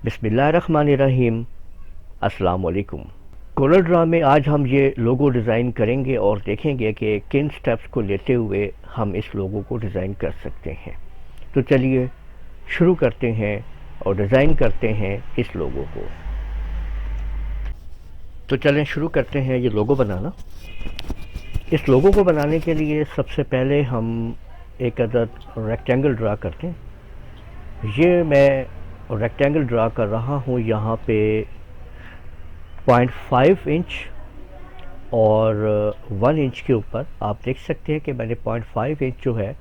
बिस्मिल्लाहिर्रहमानिर्रहीम। अस्सलाम वालेकुम। कोरल ड्रा में आज हम ये लोगो डिज़ाइन करेंगे और देखेंगे कि किन स्टेप्स को लेते हुए हम इस लोगो को डिज़ाइन कर सकते हैं। तो चलिए शुरू करते हैं और डिज़ाइन करते हैं इस लोगो को। तो चलें शुरू करते हैं ये लोगो बनाना। इस लोगो को बनाने के लिए सबसे पहले हम एक अदद रेक्टेंगल ड्रा करते हैं। ये मैं रेक्टेंगल ड्रा कर रहा हूँ यहाँ पे 0.5 इंच और 1 इंच के ऊपर। आप देख सकते हैं कि मैंने 0.5 इंच जो है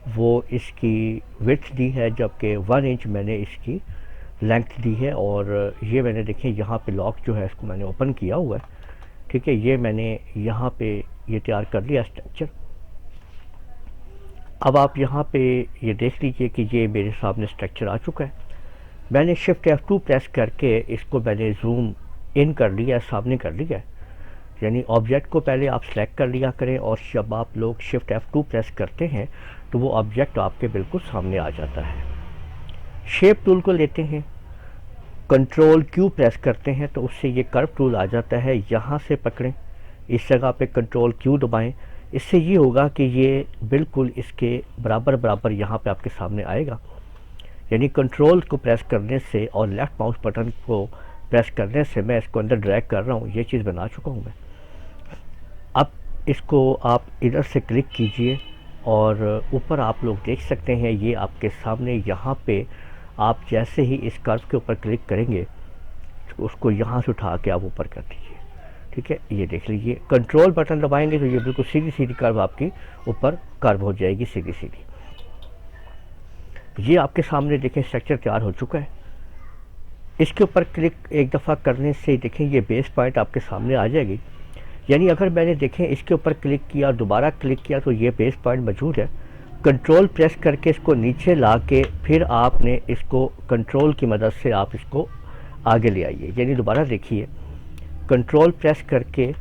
वो इसकी विड्थ दी है, जबकि 1 इंच मैंने इसकी लेंथ दी है। और ये मैंने देखें यहाँ पे लॉक जो है इसको मैंने ओपन किया हुआ है। ठीक है, ये मैंने यहाँ पे ये तैयार कर लिया स्ट्रक्चर। अब आप यहाँ पे ये देख लीजिए कि ये मेरे सामने स्ट्रक्चर आ चुका है। मैंने शिफ्ट F2 प्रेस करके इसको मैंने जूम इन कर लिया, सामने कर लिया। यानी ऑब्जेक्ट को पहले आप सेलेक्ट कर लिया करें और जब आप लोग शिफ्ट F2 प्रेस करते हैं तो वो ऑब्जेक्ट आपके बिल्कुल सामने आ जाता है। शेप टूल को लेते हैं, कंट्रोल Q प्रेस करते हैं तो उससे ये कर्व टूल आ जाता है। यहाँ से पकड़ें, इस जगह पे कंट्रोल Q दबाएं। इससे ये होगा कि ये बिल्कुल इसके बराबर बराबर यहाँ पे आपके सामने आएगा। यानी कंट्रोल को प्रेस करने से और लेफ़्ट माउस बटन को प्रेस करने से मैं इसको अंदर ड्रैग कर रहा हूँ, ये चीज़ बना चुका हूँ मैं। अब इसको आप इधर से क्लिक कीजिए और ऊपर आप लोग देख सकते हैं ये आपके सामने। यहाँ पे आप जैसे ही इस कर्व के ऊपर क्लिक करेंगे तो उसको यहाँ से उठा के आप ऊपर कर दीजिए। ठीक है, ये देख लीजिए, कंट्रोल बटन दबाएंगे तो ये बिल्कुल सीधी सीधी कर्व आपकी ऊपर कर्व हो जाएगी, सीधी सीधी। ये आपके सामने देखें स्ट्रक्चर तैयार हो चुका है। इसके ऊपर क्लिक एक दफ़ा करने से देखें ये बेस पॉइंट आपके सामने आ जाएगी। यानी अगर मैंने देखें इसके ऊपर क्लिक किया, दोबारा क्लिक किया तो ये बेस पॉइंट मौजूद है। कंट्रोल प्रेस करके इसको नीचे ला के फिर आपने इसको कंट्रोल की मदद से आप इसको आगे ले आइए। यानी दोबारा देखिए, कंट्रोल प्रेस करके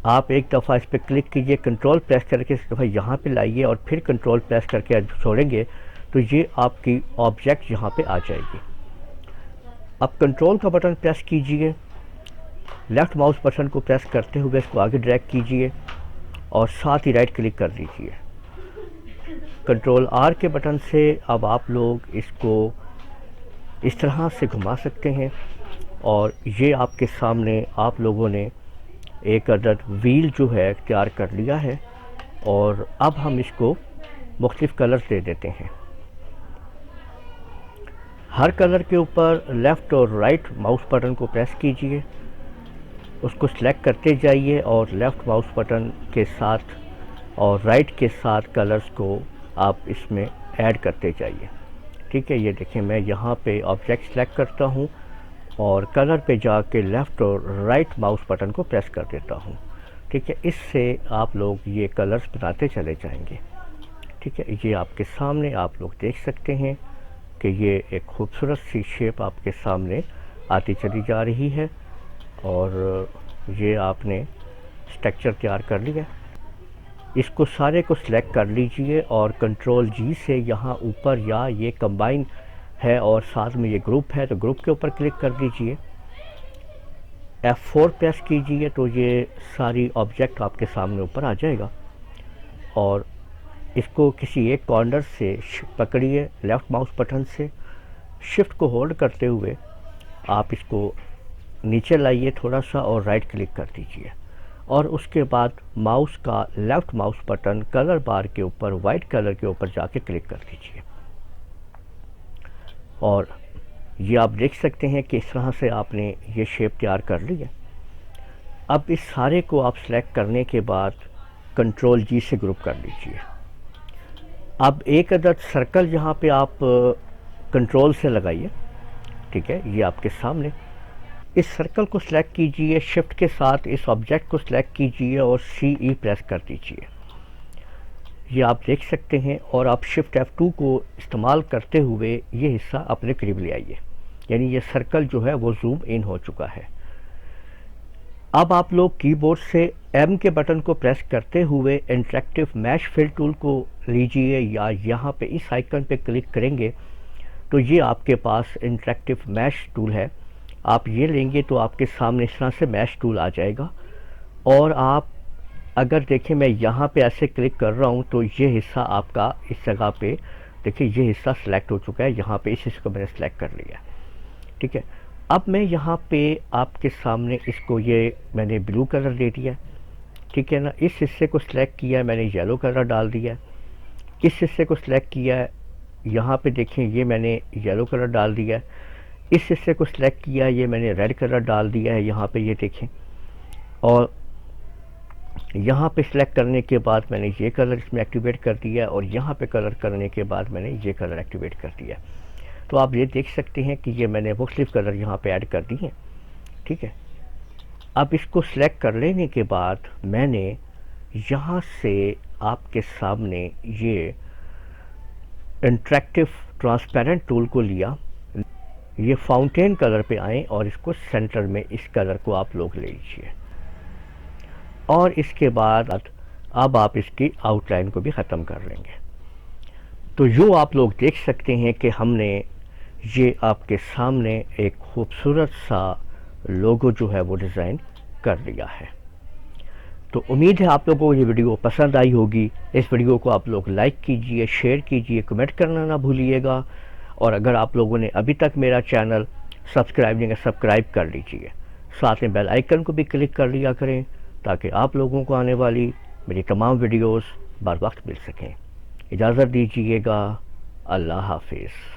आप एक दफ़ा इस पर क्लिक कीजिए, कंट्रोल प्रेस करके इस दफ़ा यहाँ पे लाइए और फिर कंट्रोल प्रेस करके छोड़ेंगे तो ये आपकी ऑब्जेक्ट यहाँ पे आ जाएगी। अब कंट्रोल का बटन प्रेस कीजिए, लेफ़्ट माउस बटन को प्रेस करते हुए इसको आगे ड्रैग कीजिए और साथ ही राइट क्लिक कर दीजिए। कंट्रोल R के बटन से अब आप लोग इसको इस तरह से घुमा सकते हैं और ये आपके सामने आप लोगों ने एक अदद व्हील जो है तैयार कर लिया है। और अब हम इसको मुख्तलिफ़ कलर्स दे देते हैं। हर कलर के ऊपर लेफ़्ट और राइट माउस बटन को प्रेस कीजिए, उसको सिलेक्ट करते जाइए और लेफ़्ट माउस बटन के साथ और राइट के साथ कलर्स को आप इसमें ऐड करते जाइए। ठीक है, ये देखें मैं यहाँ पे ऑब्जेक्ट सेलेक्ट करता हूँ और कलर पे जाके लेफ़्ट और राइट माउस बटन को प्रेस कर देता हूँ। ठीक है, इससे आप लोग ये कलर्स बनाते चले जाएंगे। ठीक है, ये आपके सामने आप लोग देख सकते हैं कि ये एक खूबसूरत सी शेप आपके सामने आती चली जा रही है। और ये आपने स्ट्रक्चर तैयार कर लिया। इसको सारे को सिलेक्ट कर लीजिए और कंट्रोल G से यहाँ ऊपर, या ये कंबाइन है और साथ में ये ग्रुप है तो ग्रुप के ऊपर क्लिक कर दीजिए। F4 प्रेस कीजिए तो ये सारी ऑब्जेक्ट आपके सामने ऊपर आ जाएगा। और इसको किसी एक कॉर्नर से पकड़िए, लेफ़्ट माउस बटन से शिफ्ट को होल्ड करते हुए आप इसको नीचे लाइए थोड़ा सा और राइट क्लिक कर दीजिए। और उसके बाद माउस का लेफ़्ट माउस बटन कलर बार के ऊपर वाइट कलर के ऊपर जाके क्लिक कर दीजिए। और ये आप देख सकते हैं कि इस तरह से आपने ये शेप तैयार कर ली है। अब इस सारे को आप सेलेक्ट करने के बाद कंट्रोल G से ग्रुप कर लीजिए। अब एक अदद सर्कल यहाँ पे आप कंट्रोल से लगाइए। ठीक है, ये आपके सामने इस सर्कल को सिलेक्ट कीजिए, शिफ्ट के साथ इस ऑब्जेक्ट को सिलेक्ट कीजिए और CE प्रेस कर दीजिए। ये आप देख सकते हैं और आप शिफ्ट F2 को इस्तेमाल करते हुए ये हिस्सा अपने करीब ले आइए। यानी ये सर्कल जो है वो जूम इन हो चुका है। अब आप लोग कीबोर्ड से M के बटन को प्रेस करते हुए इंटरेक्टिव मैश फिल टूल को लीजिए, या यहाँ पे इस आइकन पे क्लिक करेंगे तो ये आपके पास इंटरेक्टिव मैश टूल है। आप ये लेंगे तो आपके सामने इस तरह से मैश टूल आ जाएगा। और आप अगर देखें, मैं यहाँ पे ऐसे क्लिक कर रहा हूँ तो ये हिस्सा आपका इस जगह पे देखिए, ये हिस्सा सिलेक्ट हो चुका है। यहाँ पे इस हिस्से को मैंने सेलेक्ट कर लिया, ठीक है। अब मैं यहाँ पे आपके सामने इसको ये मैंने ब्लू कलर दे दिया, ठीक है ना। इस हिस्से को सिलेक्ट किया है, मैंने येलो कलर डाल दिया है। इस हिस्से को सिलेक्ट किया है, यहाँ पे देखें ये मैंने येलो कलर डाल दिया है। इस हिस्से को सिलेक्ट किया है, ये मैंने रेड कलर डाल दिया है, यहाँ पे ये देखें। और यहाँ पे सिलेक्ट करने के बाद मैंने ये कलर इसमें एक्टिवेट कर दिया है, और यहाँ पे कलर करने के बाद मैंने ये कलर एक्टिवेट कर दिया। तो आप ये देख सकते हैं कि ये मैंने मुख्तलिफ कलर यहाँ पे ऐड कर दिए हैं, ठीक है। अब इसको सिलेक्ट कर लेने के बाद मैंने यहाँ से आपके सामने ये इंटरेक्टिव ट्रांसपेरेंट टूल को लिया। ये फाउंटेन कलर पे आए और इसको सेंटर में इस कलर को आप लोग ले लीजिए, और इसके बाद अब आप इसकी आउटलाइन को भी ख़त्म कर लेंगे। तो यूँ आप लोग देख सकते हैं कि हमने ये आपके सामने एक खूबसूरत सा लोगो जो है वो डिज़ाइन कर लिया है। तो उम्मीद है आप लोगों को ये वीडियो पसंद आई होगी। इस वीडियो को आप लोग लाइक कीजिए, शेयर कीजिए, कमेंट करना ना भूलिएगा। और अगर आप लोगों ने अभी तक मेरा चैनल सब्सक्राइब नहीं किया, सब्सक्राइब कर लीजिए। साथ में बेल आइकन को भी क्लिक कर लिया करें ताकि आप लोगों को आने वाली मेरी तमाम वीडियोस बर वक्त मिल सकें। इजाज़त दीजिएगा। अल्लाह हाफिज़।